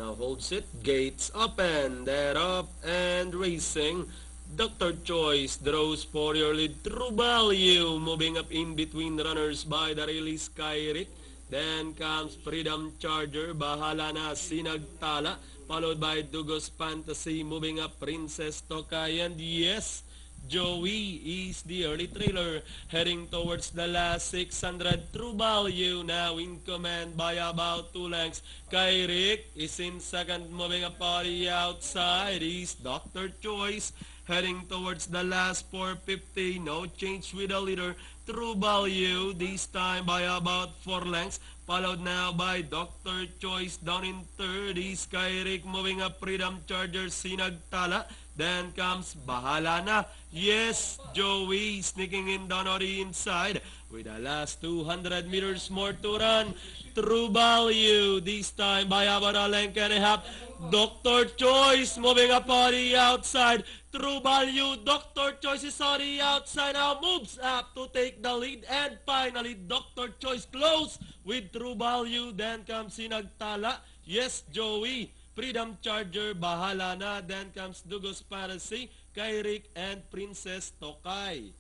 Now holds it, gates open, they're up and racing. Dr. Choice draws for your lead. True Value moving up in between runners by the release Skyrick. Then comes Freedom Charger, bahala na Sinagtala, followed by Dugos Fantasy, moving up Princess Tokay, and yes, Joey is the early trailer, heading towards the last 600. True Value now in command by about 2 lengths. Kyrick is in second, moving up on the outside is Dr. Choice, heading towards the last 450. No change with the leader. True Value this time by about 4 lengths, followed now by Dr. Choice down in third. Is Kyrick moving up Freedom Charger, Sinagtala. Then comes Bahala Na. Yes, Joey sneaking in down on the inside with the last 200 meters more to run. True Value this time by about a length and a half. Dr. Choice moving up on the outside. True Value, Dr. Choice is on the outside now, moves up to take the lead, and finally Dr. Choice close with True Value. Then comes Sinagtala. Yes, Joey. Freedom Charger, Bahala Na. Then comes Dugos Fantasy, Kyrick, and Princess Tokay.